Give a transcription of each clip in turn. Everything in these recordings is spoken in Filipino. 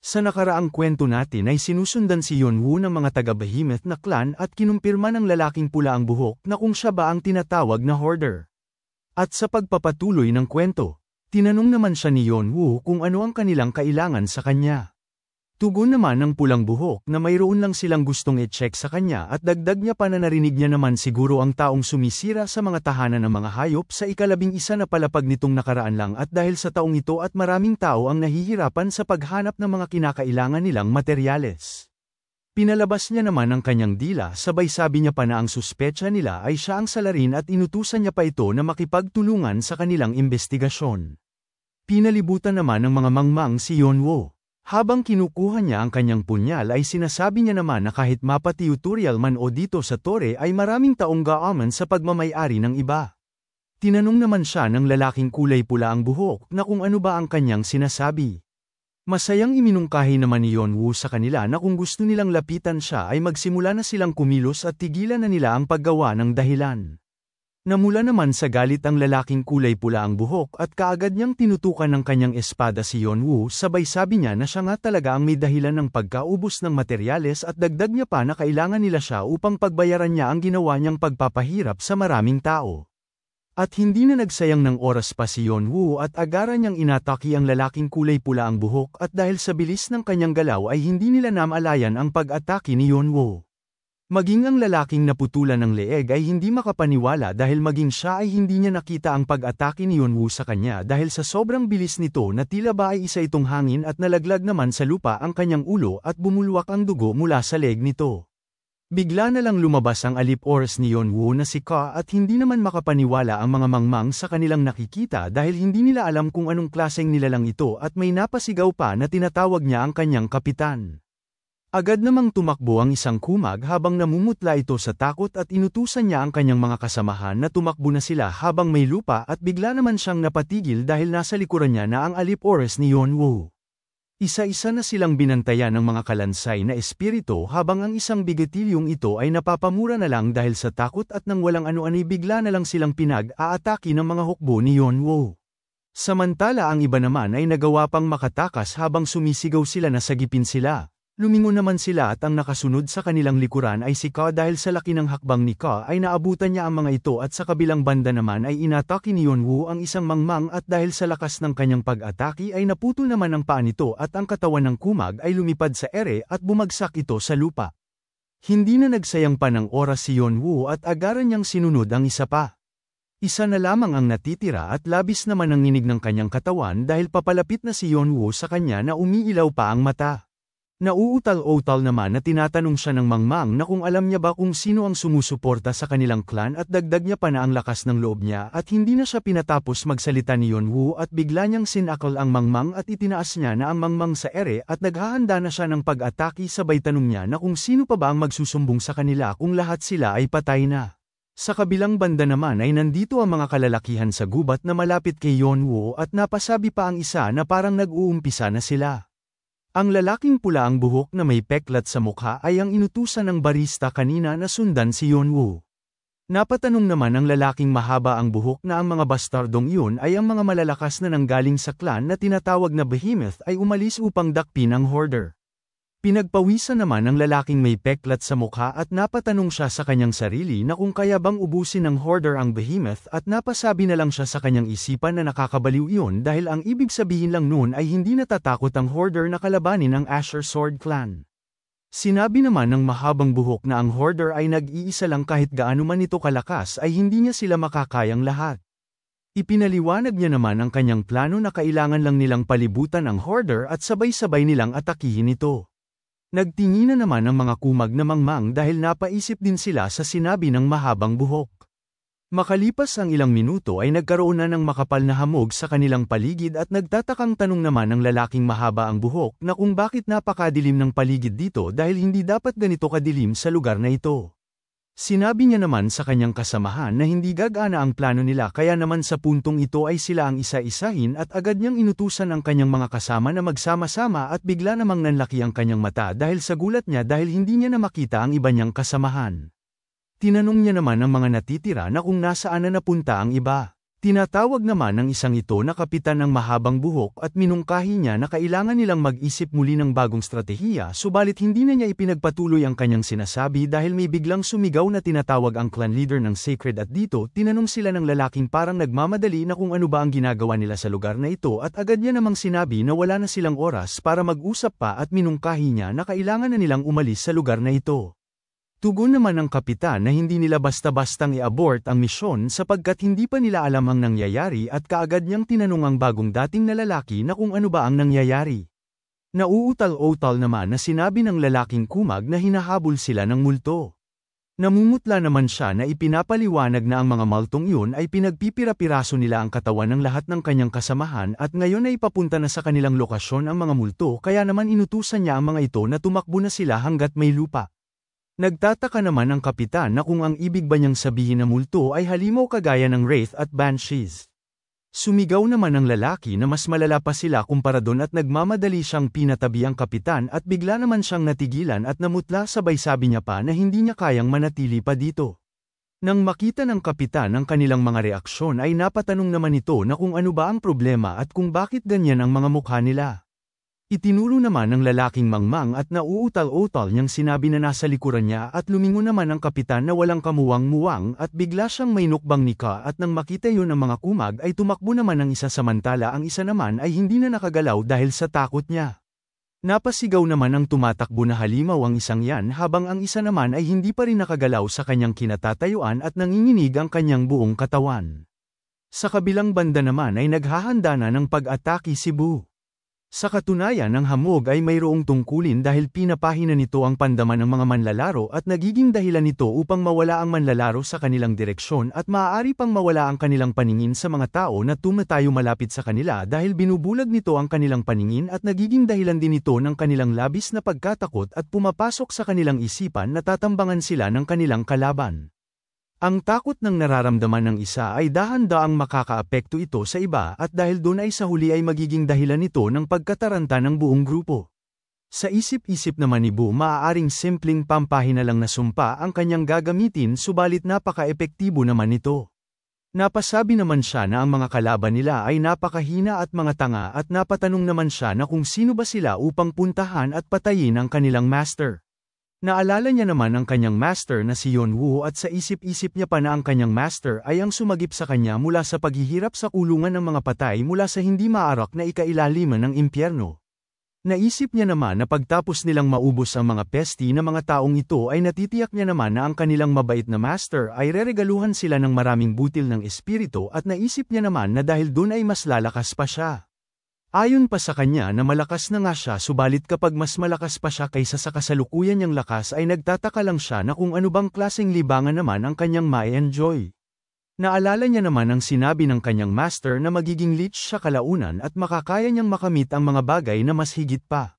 Sa nakaraang kwento natin ay sinusundan si Yeonwoo ng mga taga-Behemoth na clan at kinumpirma ng lalaking pula ang buhok na kung siya ba ang tinatawag na hoarder. At sa pagpapatuloy ng kwento, tinanong naman siya ni Yeonwoo kung ano ang kanilang kailangan sa kanya. Tugon naman ng pulang buhok na mayroon lang silang gustong i-check sa kanya at dagdag niya pa na narinig niya naman siguro ang taong sumisira sa mga tahanan ng mga hayop sa ika-11 na palapag nitong nakaraan lang at dahil sa taong ito at maraming tao ang nahihirapan sa paghanap ng mga kinakailangan nilang materyales. Pinalabas niya naman ang kanyang dila sabay sabi niya pa na ang suspetsa nila ay siya ang salarin at inutusan niya pa ito na makipagtulungan sa kanilang investigasyon. Pinalibutan naman ng mga mangmang si Yeonwoo. Habang kinukuha niya ang kanyang punyal ay sinasabi niya naman na kahit mapa-tutorial man o dito sa tore ay maraming taong gaaman sa pagmamay-ari ng iba. Tinanong naman siya ng lalaking kulay pula ang buhok na kung ano ba ang kanyang sinasabi. Masayang iminungkahi naman ni Yeonwoo sa kanila na kung gusto nilang lapitan siya ay magsimula na silang kumilos at tigilan na nila ang paggawa ng dahilan. Namula naman sa galit ang lalaking kulay pula ang buhok at kaagad niyang tinutukan ng kanyang espada si Yeonwoo sabay sabi niya na siya nga talaga ang may dahilan ng pagkaubos ng materyales at dagdag niya pa na kailangan nila siya upang pagbayaran niya ang ginawa niyang pagpapahirap sa maraming tao. At hindi na nagsayang ng oras pa si Yeonwoo at agaran niyang inatake ang lalaking kulay pula ang buhok at dahil sa bilis ng kanyang galaw ay hindi nila namalayan ang pag-atake ni Yeonwoo. Maging ang lalaking naputulan ng leeg ay hindi makapaniwala dahil maging siya ay hindi niya nakita ang pag-atake ni Yeonwoo sa kanya dahil sa sobrang bilis nito na tila ba ay isa itong hangin at nalaglag naman sa lupa ang kanyang ulo at bumulwak ang dugo mula sa leeg nito. Bigla na lang lumabas ang alip-oras ni Yeonwoo na si Ka at hindi naman makapaniwala ang mga mangmang sa kanilang nakikita dahil hindi nila alam kung anong klaseng nilalang ito at may napasigaw pa na tinatawag niya ang kanyang kapitan. Agad namang tumakbo ang isang kumag habang namumutla ito sa takot at inutusan niya ang kanyang mga kasamahan na tumakbo na sila habang may lupa at bigla naman siyang napatigil dahil nasa likuran niya na ang alip-oras ni Yeonwoo. Isa-isa na silang binantayan ng mga kalansay na espiritu habang ang isang bigatilyong ito ay napapamura na lang dahil sa takot at nang walang ano-ano'y bigla na lang silang pinag-aatake ng mga hukbo ni Yeonwoo. Samantala ang iba naman ay nagawa pang makatakas habang sumisigaw sila na sagipin sila. Lumingon naman sila at ang nakasunod sa kanilang likuran ay si Ka dahil sa laki ng hakbang ni Ka ay naabutan niya ang mga ito at sa kabilang banda naman ay inatake ni Yeonwoo ang isang mangmang at dahil sa lakas ng kanyang pag-atake ay naputol naman ang paa nito at ang katawan ng kumag ay lumipad sa ere at bumagsak ito sa lupa. Hindi na nagsayang pa ng oras si Yeonwoo at agaran niyang sinunod ang isa pa. Isa na lamang ang natitira at labis naman ang nginig ng kanyang katawan dahil papalapit na si Yeonwoo sa kanya na umiilaw pa ang mata. Nauutal-utal naman na tinatanong siya ng mangmang na kung alam niya ba kung sino ang sumusuporta sa kanilang clan at dagdag niya pa na ang lakas ng loob niya at hindi na siya pinatapos magsalita ni Yeonwoo at bigla niyang sinakal ang mangmang at itinaas niya na ang mangmang sa ere at naghahanda na siya ng pag-atake sabay tanong niya na kung sino pa ba ang magsusumbong sa kanila kung lahat sila ay patay na. Sa kabilang banda naman ay nandito ang mga kalalakihan sa gubat na malapit kay Yeonwoo at napasabi pa ang isa na parang nag-uumpisa na sila. Ang lalaking pula ang buhok na may peklat sa mukha ay ang inutusan ng barista kanina na sundan si Yeonwoo. Napatanong naman ang lalaking mahaba ang buhok na ang mga bastardong iyon ay ang mga malalakas na nanggaling sa clan na tinatawag na Behemoth ay umalis upang dakpin ang hoarder. Pinagpawisan naman ang lalaking may peklat sa mukha at napatanong siya sa kanyang sarili na kung kaya bang ubusin ng hoarder ang Behemoth at napasabi na lang siya sa kanyang isipan na nakakabaliw iyon dahil ang ibig sabihin lang noon ay hindi natatakot ang hoarder na kalabanin ang Asher Sword Clan. Sinabi naman ng mahabang buhok na ang hoarder ay nag-iisa lang kahit gaano man ito kalakas ay hindi niya sila makakayang lahat. Ipinaliwanag niya naman ang kanyang plano na kailangan lang nilang palibutan ang hoarder at sabay-sabay nilang atakihin ito. Nagtinginan naman ang mga kumag na mangmang dahil napaisip din sila sa sinabi ng mahabang buhok. Makalipas ang ilang minuto ay nagkaroon na ng makapal na hamog sa kanilang paligid at nagtatakang tanong naman ng lalaking mahaba ang buhok na kung bakit napakadilim ng paligid dito dahil hindi dapat ganito kadilim sa lugar na ito. Sinabi niya naman sa kanyang kasamahan na hindi gagana ang plano nila kaya naman sa puntong ito ay sila ang isa-isahin at agad niyang inutusan ang kanyang mga kasama na magsama-sama at bigla namang nanlaki ang kanyang mata dahil sa gulat niya dahil hindi niya na makita ang iba niyang kasamahan. Tinanong niya naman ang mga natitira na kung nasaan na napunta ang iba. Tinatawag naman ng isang ito na kapitan ang mahabang buhok at minungkahi niya na kailangan nilang mag-isip muli ng bagong stratehiya subalit hindi na niya ipinagpatuloy ang kanyang sinasabi dahil may biglang sumigaw na tinatawag ang clan leader ng Sacred at dito tinanong sila ng lalaking parang nagmamadali na kung ano ba ang ginagawa nila sa lugar na ito at agad niya namang sinabi na wala na silang oras para mag-usap pa at minungkahi niya na kailangan na nilang umalis sa lugar na ito. Tugon naman ng kapitan na hindi nila basta-bastang i-abort ang misyon sapagkat hindi pa nila alam ang nangyayari at kaagad niyang tinanong ang bagong dating na lalaki na kung ano ba ang nangyayari. Nauutal-utal naman na sinabi ng lalaking kumag na hinahabol sila ng multo. Namumutla naman siya na ipinapaliwanag na ang mga multong iyon ay pinagpipira-piraso nila ang katawan ng lahat ng kanyang kasamahan at ngayon ay papunta na sa kanilang lokasyon ang mga multo kaya naman inutusan niya ang mga ito na tumakbo na sila hanggat may lupa. Nagtataka naman ang kapitan na kung ang ibig ba niyang sabihin na multo ay halimaw kagaya ng Wraith at Banshees. Sumigaw naman ang lalaki na mas malala pa sila kumpara doon at nagmamadali siyang pinatabi ang kapitan at bigla naman siyang natigilan at namutla sabay sabi niya pa na hindi niya kayang manatili pa dito. Nang makita ng kapitan ang kanilang mga reaksyon ay napatanong naman ito na kung ano ba ang problema at kung bakit ganyan ang mga mukha nila. Itinuro naman ng lalaking mangmang at nauutal-utal niyang sinabi na nasa likuran niya at lumingon naman ang kapitan na walang kamuwang-muwang at bigla siyang may nukbang nika at nang makita yun ng mga kumag ay tumakbo naman ang isa samantala ang isa naman ay hindi na nakagalaw dahil sa takot niya. Napasigaw naman ang tumatakbo na halimaw ang isang yan habang ang isa naman ay hindi pa rin nakagalaw sa kanyang kinatatayuan at nanginginig ang kanyang buong katawan. Sa kabilang banda naman ay naghahanda na ng pag-atake si Bu. Sa katunayan ang hamog ay mayroong tungkulin dahil pinapahina nito ang pandaman ng mga manlalaro at nagiging dahilan nito upang mawala ang manlalaro sa kanilang direksyon at maaari pang mawala ang kanilang paningin sa mga tao na tumatayo malapit sa kanila dahil binubulag nito ang kanilang paningin at nagiging dahilan din ito ng kanilang labis na pagkatakot at pumapasok sa kanilang isipan na tatambangan sila ng kanilang kalaban. Ang takot ng nararamdaman ng isa ay dahan-daang makakaapekto ito sa iba at dahil doon ay sa huli ay magiging dahilan nito ng pagkataranta ng buong grupo. Sa isip-isip naman ni Bu maaaring simpleng pampahina lang na sumpa ang kanyang gagamitin subalit napaka-epektibo naman ito. Napasabi naman siya na ang mga kalaban nila ay napakahina at mga tanga at napatanong naman siya na kung sino ba sila upang puntahan at patayin ang kanilang master. Naalala niya naman ang kanyang master na si Yonwoo at sa isip-isip niya pa na ang kanyang master ay ang sumagip sa kanya mula sa paghihirap sa kulungan ng mga patay mula sa hindi maarak na ikailaliman ng impyerno. Naisip niya naman na pagtapos nilang maubos ang mga pesti na mga taong ito ay natitiyak niya naman na ang kanilang mabait na master ay reregaluhan sila ng maraming butil ng espiritu at naisip niya naman na dahil doon ay mas lalakas pa siya. Ayon pa sa kanya na malakas na nga siya subalit kapag mas malakas pa siya kaysa sa kasalukuyan niyang lakas ay nagtataka lang siya na kung ano bang klaseng libangan naman ang kanyang ma-enjoy. Naalala niya naman ang sinabi ng kanyang master na magiging lich siya kalaunan at makakaya niyang makamit ang mga bagay na mas higit pa.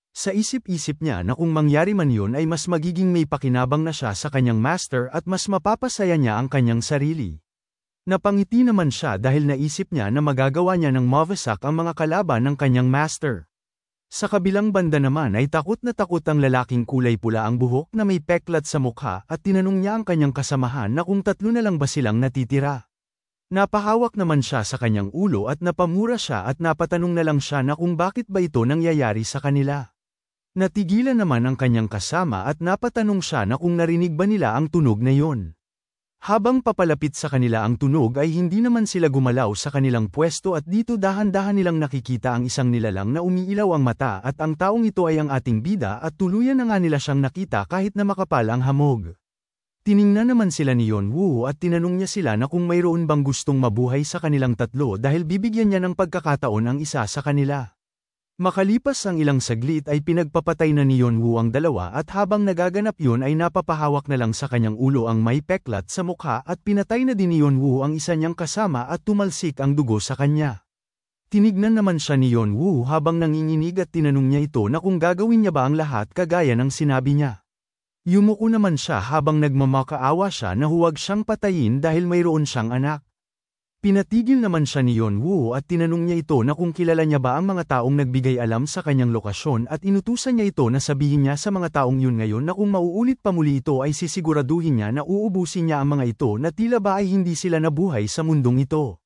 Sa isip-isip niya na kung mangyari man yun ay mas magiging may pakinabang na siya sa kanyang master at mas mapapasaya niya ang kanyang sarili. Napangiti naman siya dahil naisip niya na magagawa niya ng mawasak ang mga kalaban ng kanyang master. Sa kabilang banda naman ay takot na takot ang lalaking kulay pula ang buhok na may peklat sa mukha at tinanong niya ang kanyang kasamahan na kung tatlo na lang ba silang natitira. Napahawak naman siya sa kanyang ulo at napamura siya at napatanong na lang siya na kung bakit ba ito nangyayari sa kanila. Natigilan naman ang kanyang kasama at napatanong siya na kung narinig ba nila ang tunog na yon. Habang papalapit sa kanila ang tunog ay hindi naman sila gumalaw sa kanilang pwesto at dito dahan-dahan nilang nakikita ang isang nilalang na umiilaw ang mata at ang taong ito ay ang ating bida at tuluyan na nga nila siyang nakita kahit na makapal ang hamog. Tiningnan naman sila ni Yonwoo at tinanong niya sila na kung mayroon bang gustong mabuhay sa kanilang tatlo dahil bibigyan niya ng pagkakataon ang isa sa kanila. Makalipas ang ilang saglit ay pinagpapatay na ni Yonwoo ang dalawa at habang nagaganap yun ay napapahawak na lang sa kanyang ulo ang may peklat sa mukha at pinatay na din ni Yonwoo ang isa niyang kasama at tumalsik ang dugo sa kanya. Tinignan naman siya ni Yonwoo habang nanginginig at tinanong niya ito na kung gagawin niya ba ang lahat kagaya ng sinabi niya. Yumuko naman siya habang nagmamakaawa siya na huwag siyang patayin dahil mayroon siyang anak. Pinatigil naman siya ni Yonwoo at tinanong niya ito na kung kilala niya ba ang mga taong nagbigay alam sa kanyang lokasyon at inutusan niya ito na sabihin niya sa mga taong yun ngayon na kung mauulit pa muli ito ay sisiguraduhin niya na uubusin niya ang mga ito na tila ba ay hindi sila nabuhay sa mundong ito.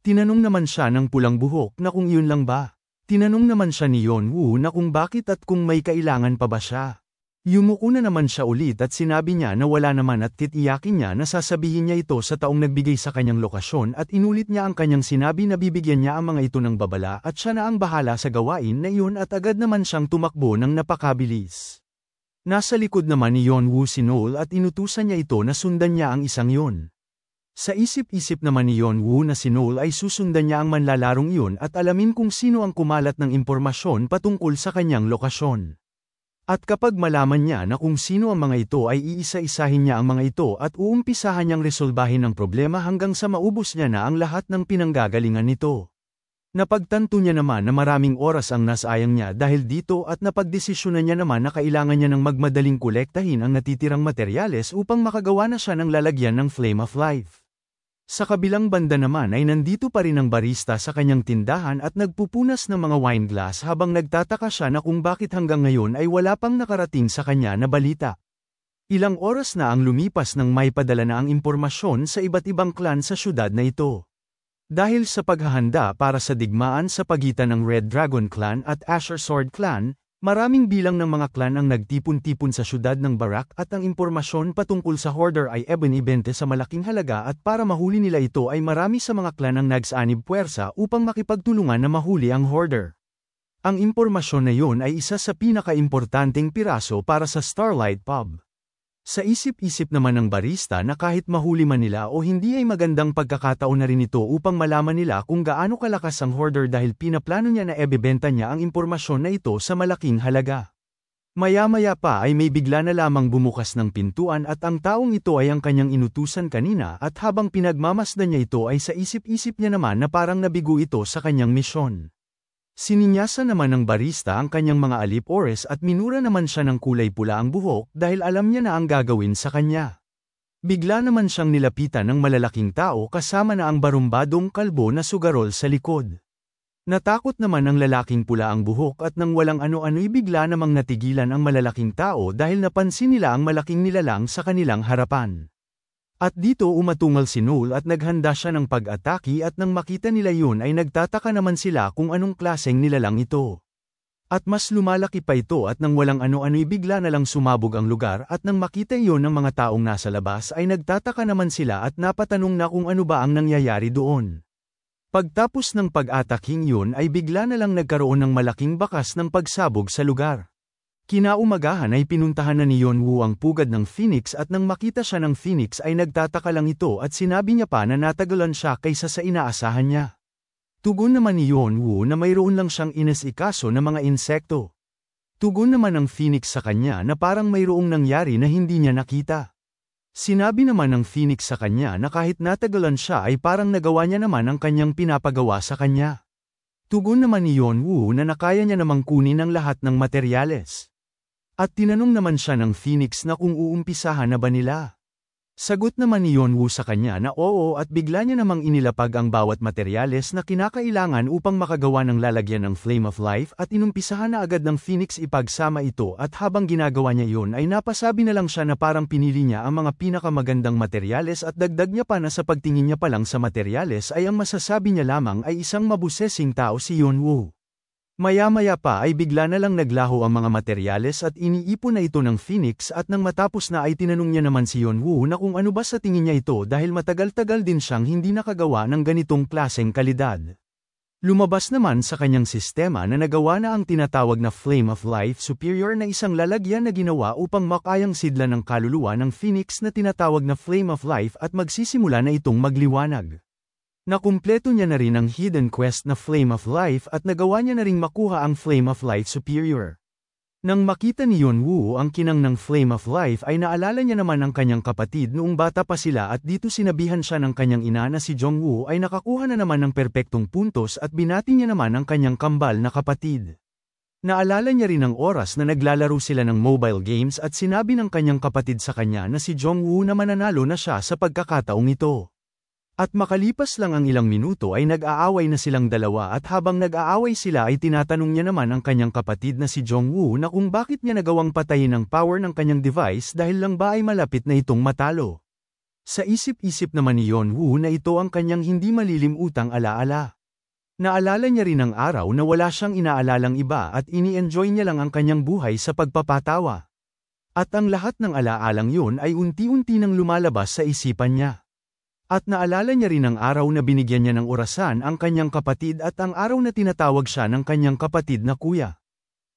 Tinanong naman siya ng pulang buhok na kung yun lang ba. Tinanong naman siya ni Yeonwoo na kung bakit at kung may kailangan pa ba siya. Yumuko na naman siya ulit at sinabi niya na wala naman at titiyakin niya na sasabihin niya ito sa taong nagbigay sa kanyang lokasyon at inulit niya ang kanyang sinabi na bibigyan niya ang mga ito ng babala at siya na ang bahala sa gawain na iyon at agad naman siyang tumakbo ng napakabilis. Nasa likod naman ni Yeonwoo si Noel at inutusan niya ito na sundan niya ang isang yon. Sa isip-isip naman ni Yeonwoo na si Noel ay susundan niya ang manlalarong iyon at alamin kung sino ang kumalat ng impormasyon patungkol sa kanyang lokasyon. At kapag malaman niya na kung sino ang mga ito ay iisa-isahin niya ang mga ito at uumpisahan niyang resolbahin ang problema hanggang sa maubos niya na ang lahat ng pinanggagalingan nito. Napagtanto niya naman na maraming oras ang nasayang niya dahil dito at napagdesisyonan niya naman na kailangan niya ng magmadaling kolektahin ang natitirang materyales upang makagawa na siya ng lalagyan ng Flame of Life. Sa kabilang banda naman ay nandito pa rin ang barista sa kanyang tindahan at nagpupunas ng mga wine glass habang nagtataka siya na kung bakit hanggang ngayon ay wala pang nakarating sa kanya na balita. Ilang oras na ang lumipas nang may padala na ang impormasyon sa iba't ibang clan sa syudad na ito. Dahil sa paghahanda para sa digmaan sa pagitan ng Red Dragon Clan at Azure Sword Clan, maraming bilang ng mga clan ang nagtipon-tipon sa syudad ng Barak at ang impormasyon patungkol sa Hoarder ay ibinibenta sa malaking halaga at para mahuli nila ito ay marami sa mga clan ang nagsanib puwersa upang makipagtulungan na mahuli ang Hoarder. Ang impormasyon na yon ay isa sa pinakaimportanteng piraso para sa Starlight Pub. Sa isip-isip naman ng barista na kahit mahuli man nila o hindi ay magandang pagkakataon na rin ito upang malaman nila kung gaano kalakas ang Hoarder dahil pinaplano niya na ibebenta niya ang impormasyon na ito sa malaking halaga. Maya-maya pa ay may bigla na lamang bumukas ng pintuan at ang taong ito ay ang kanyang inutusan kanina at habang pinagmamasdan niya ito ay sa isip-isip niya naman na parang nabigo ito sa kanyang misyon. Sininyasa naman ng barista ang kanyang mga alip-ores at minura naman siya ng kulay pula ang buhok dahil alam niya na ang gagawin sa kanya. Bigla naman siyang nilapitan ng malalaking tao kasama na ang barumbadong kalbo na sugarol sa likod. Natakot naman ang lalaking pula ang buhok at nang walang ano-ano'y bigla namang natigilan ang malalaking tao dahil napansin nila ang malaking nilalang sa kanilang harapan. At dito umatungal si Noel at naghanda siya ng pag-atake at nang makita nila yun ay nagtataka naman sila kung anong klaseng nilalang ito. At mas lumalaki pa ito at nang walang ano-ano'y bigla na lang sumabog ang lugar at nang makita iyon ng mga taong nasa labas ay nagtataka naman sila at napatanong na kung ano ba ang nangyayari doon. Pagtapos ng pag-ataking yun ay bigla na lang nagkaroon ng malaking bakas ng pagsabog sa lugar. Kinaumagahan ay pinuntahan na ni Yeonwoo ang pugad ng Phoenix at nang makita siya ng Phoenix ay nagtataka lang ito at sinabi niya pa na natagalan siya kaysa sa inaasahan niya. Tugon naman ni Yeonwoo na mayroon lang siyang inasikaso na mga insekto. Tugon naman ng Phoenix sa kanya na parang mayroong nangyari na hindi niya nakita. Sinabi naman ng Phoenix sa kanya na kahit natagalan siya ay parang nagawa niya naman ang kanyang pinapagawa sa kanya. Tugon naman ni Yeonwoo na nakaya niya namang kunin ang lahat ng materyales. At tinanong naman siya ng Phoenix na kung uumpisahan na ba nila. Sagot naman ni Yeonwoo sa kanya na oo at bigla niya namang inilapag ang bawat materyales na kinakailangan upang makagawa ng lalagyan ng Flame of Life at inumpisahan na agad ng Phoenix ipagsama ito at habang ginagawa niya yun ay napasabi na lang siya na parang pinili niya ang mga pinakamagandang materyales at dagdag niya pa na sa pagtingin niya pa lang sa materyales ay ang masasabi niya lamang ay isang mabusesing tao si Yeonwoo. Maya-maya pa ay bigla na lang naglaho ang mga materyales at iniipon na ito ng Phoenix at nang matapos na ay tinanong niya naman si Yeonwoo na kung ano ba sa tingin niya ito dahil matagal-tagal din siyang hindi nakagawa ng ganitong klaseng kalidad. Lumabas naman sa kanyang sistema na nagawa na ang tinatawag na Flame of Life Superior na isang lalagyan na ginawa upang makayang sidlan ng kaluluwa ng Phoenix na tinatawag na Flame of Life at magsisimula na itong magliwanag. Nakumpleto niya na rin ang hidden quest na Flame of Life at nagawa niya na ring makuha ang Flame of Life Superior. Nang makita ni Yeonwoo ang kinang ng Flame of Life ay naalala niya naman ang kanyang kapatid noong bata pa sila at dito sinabihan siya ng kanyang ina na si Jongwoo ay nakakuha na naman ng perpektong puntos at binati niya naman ang kanyang kambal na kapatid. Naalala niya rin ang oras na naglalaro sila ng mobile games at sinabi ng kanyang kapatid sa kanya na si Jongwoo na mananalo na siya sa pagkakataong ito. At makalipas lang ang ilang minuto ay nag-aaway na silang dalawa at habang nag-aaway sila ay tinatanong niya naman ang kanyang kapatid na si Jongwoo na kung bakit niya nagawang patayin ang power ng kanyang device dahil lang ba ay malapit na itong matalo. Sa isip-isip naman ni Yeonwoo na ito ang kanyang hindi malilimutang alaala. Naalala niya rin ang araw na wala siyang inaalalang iba at ini-enjoy niya lang ang kanyang buhay sa pagpapatawa. At ang lahat ng alaalang yun ay unti-unti nang lumalabas sa isipan niya. At naalala niya rin ang araw na binigyan niya ng orasan ang kanyang kapatid at ang araw na tinatawag siya ng kanyang kapatid na kuya.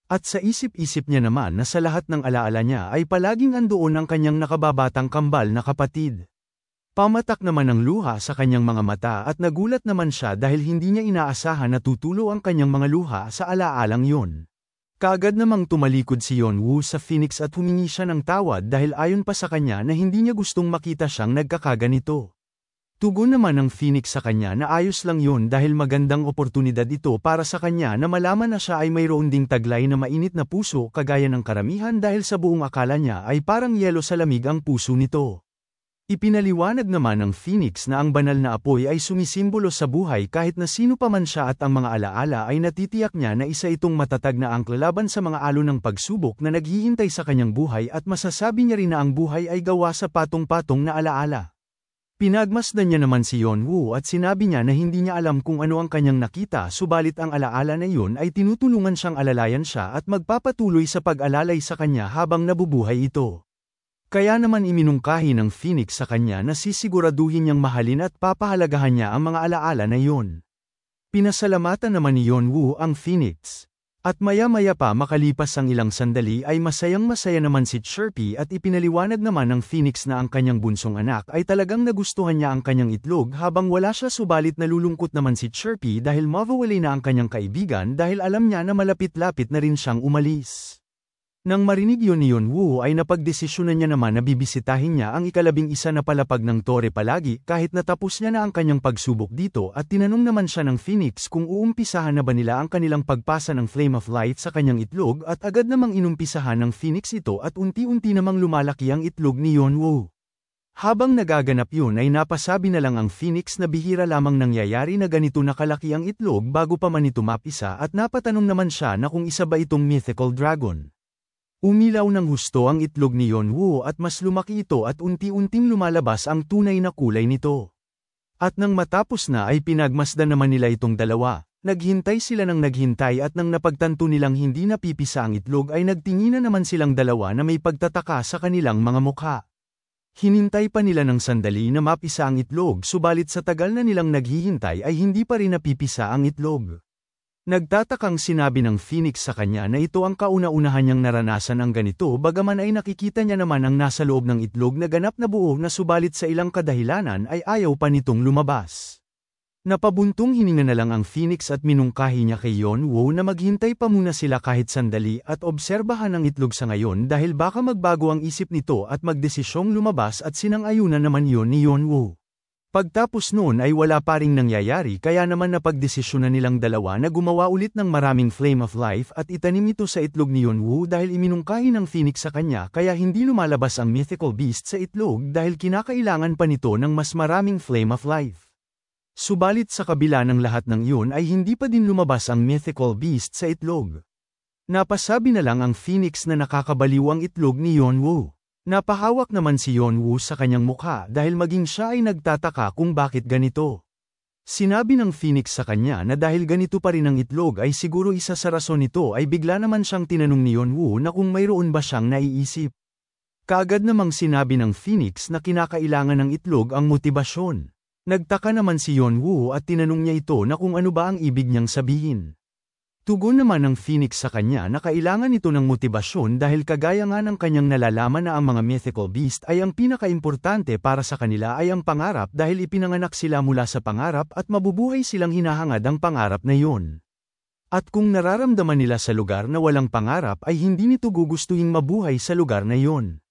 At sa isip-isip niya naman na sa lahat ng alaala niya ay palaging andoon ang kanyang nakababatang kambal na kapatid. Pamatak naman ang luha sa kanyang mga mata at nagulat naman siya dahil hindi niya inaasahan na tutulo ang kanyang mga luha sa alaalang yun. Kaagad namang tumalikod si Yeonwoo sa Phoenix at humingi siya ng tawad dahil ayon pa sa kanya na hindi niya gustong makita siyang nagkakaganito. Tugon naman ng Phoenix sa kanya na ayos lang yun dahil magandang oportunidad ito para sa kanya na malaman na siya ay mayroon ding taglay na mainit na puso kagaya ng karamihan dahil sa buong akala niya ay parang yelo sa lamig ang puso nito. Ipinaliwanag naman ng Phoenix na ang banal na apoy ay sumisimbolo sa buhay kahit na sino pa man siya at ang mga alaala ay natitiyak niya na isa itong matatag na angkla laban sa mga alon ng pagsubok na naghihintay sa kanyang buhay at masasabi niya rin na ang buhay ay gawa sa patong-patong na alaala. Pinagmasdan niya naman si Yeonwoo at sinabi niya na hindi niya alam kung ano ang kanyang nakita subalit ang alaala na yun ay tinutulungan siyang alalayan siya at magpapatuloy sa pag-alalay sa kanya habang nabubuhay ito. Kaya naman iminungkahi ng Phoenix sa kanya na sisiguraduhin niyang mahalin at papahalagahan niya ang mga alaala na yun. Pinasalamatan naman ni Yeonwoo ang Phoenix. At maya-maya pa makalipas ang ilang sandali ay masayang-masaya naman si Chirpy at ipinaliwanag naman ng Phoenix na ang kanyang bunsong anak ay talagang nagustuhan niya ang kanyang itlog habang wala siya subalit nalulungkot naman si Chirpy dahil mawawala na ang kanyang kaibigan dahil alam niya na malapit-lapit na rin siyang umalis. Nang marinig yun ni Yeonwoo ay napagdesisyonan niya naman na bibisitahin niya ang ika-11 na palapag ng tore palagi kahit natapos niya na ang kanyang pagsubok dito at tinanong naman siya ng Phoenix kung uumpisahan na ba nila ang kanilang pagpasa ng Flame of Light sa kanyang itlog at agad namang inumpisahan ng Phoenix ito at unti-unti namang lumalaki ang itlog ni Yeonwoo. Habang nagaganap yun ay napasabi na lang ang Phoenix na bihira lamang nangyayari na ganito na kalaki ang itlog bago pa man ito mapisa at napatanong naman siya na kung isa ba itong mythical dragon. Umilaw ng husto ang itlog ni Yeonwoo at mas lumaki ito at unti-unting lumalabas ang tunay na kulay nito. At nang matapos na ay pinagmasdan naman nila itong dalawa. Naghintay sila ng naghintay at nang napagtanto nilang hindi napipisa ang itlog ay nagtinginan naman silang dalawa na may pagtataka sa kanilang mga mukha. Hinintay pa nila ng sandali na mapisa ang itlog subalit sa tagal na nilang naghihintay ay hindi pa rin napipisa ang itlog. Nagtatakang sinabi ng Phoenix sa kanya na ito ang kauna-unahan niyang naranasan ang ganito bagaman ay nakikita niya naman ang nasa loob ng itlog na ganap na buo na subalit sa ilang kadahilanan ay ayaw pa nitong lumabas. Napabuntong hininga na lang ang Phoenix at minungkahi niya kay Yeonwoo na maghintay pa muna sila kahit sandali at obserbahan ang itlog sa ngayon dahil baka magbago ang isip nito at magdesisyong lumabas at sinang-ayunan naman yon ni Yeonwoo. Pagtapos noon ay wala pa ring nangyayari kaya naman napagdesisyonan nilang dalawa na gumawa ulit ng maraming Flame of Life at itanim ito sa itlog ni Yeonwoo dahil iminungkahi ng Phoenix sa kanya kaya hindi lumalabas ang mythical beast sa itlog dahil kinakailangan pa nito ng mas maraming Flame of Life. Subalit sa kabila ng lahat ng iyon ay hindi pa din lumabas ang mythical beast sa itlog. Napasabi na lang ang Phoenix na nakakabaliw ang itlog ni Yeonwoo. Napahawak naman si Yeonwoo sa kanyang mukha dahil maging siya ay nagtataka kung bakit ganito. Sinabi ng Phoenix sa kanya na dahil ganito pa rin ang itlog ay siguro isa sa rason nito ay bigla naman siyang tinanong ni Yeonwoo na kung mayroon ba siyang naiisip. Kaagad namang sinabi ng Phoenix na kinakailangan ng itlog ang motibasyon. Nagtaka naman si Yeonwoo at tinanong niya ito na kung ano ba ang ibig niyang sabihin. Tugon naman ng Phoenix sa kanya na kailangan ito ng motibasyon dahil kagaya nga ng kanyang nalalaman na ang mga mythical beast ay ang pinakaimportante para sa kanila ay ang pangarap dahil ipinanganak sila mula sa pangarap at mabubuhay silang hinahangad ang pangarap na iyon. At kung nararamdaman nila sa lugar na walang pangarap ay hindi nito gugustuhing mabuhay sa lugar na iyon.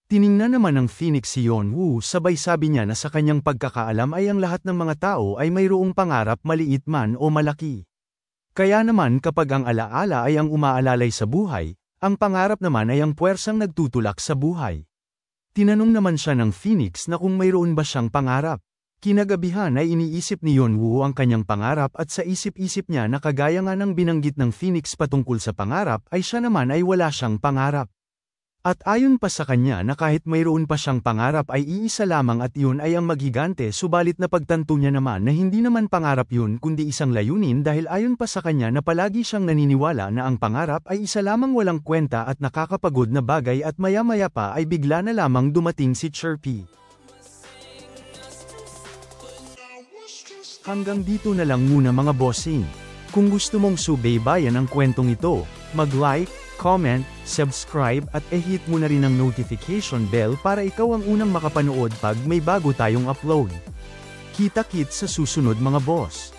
Tiningnan naman ng Phoenix si Yeonwoo sabay sabi niya na sa kanyang pagkakaalam ay ang lahat ng mga tao ay mayroong pangarap maliit man o malaki. Kaya naman kapag ang alaala ay ang umaalalay sa buhay, ang pangarap naman ay ang puwersang nagtutulak sa buhay. Tinanong naman siya ng Phoenix na kung mayroon ba siyang pangarap. Kinagabihan ay iniisip ni Yeonwoo ang kanyang pangarap at sa isip-isip niya na kagaya nga ng binanggit ng Phoenix patungkol sa pangarap ay siya naman ay wala siyang pangarap. At ayon pa sa kanya na kahit mayroon pa siyang pangarap ay iisa lamang at iyon ay ang maghigante subalit napagtanto niya naman na hindi naman pangarap yun kundi isang layunin dahil ayon pa sa kanya na palagi siyang naniniwala na ang pangarap ay isa lamang walang kwenta at nakakapagod na bagay at maya-maya pa ay bigla na lamang dumating si Chirpy. Hanggang dito na lang muna mga bossing. Kung gusto mong subaybayan ang kwentong ito, mag-like, comment, subscribe at hit mo na rin ang notification bell para ikaw ang unang makapanood pag may bago tayong upload. Kita-kits sa susunod mga boss.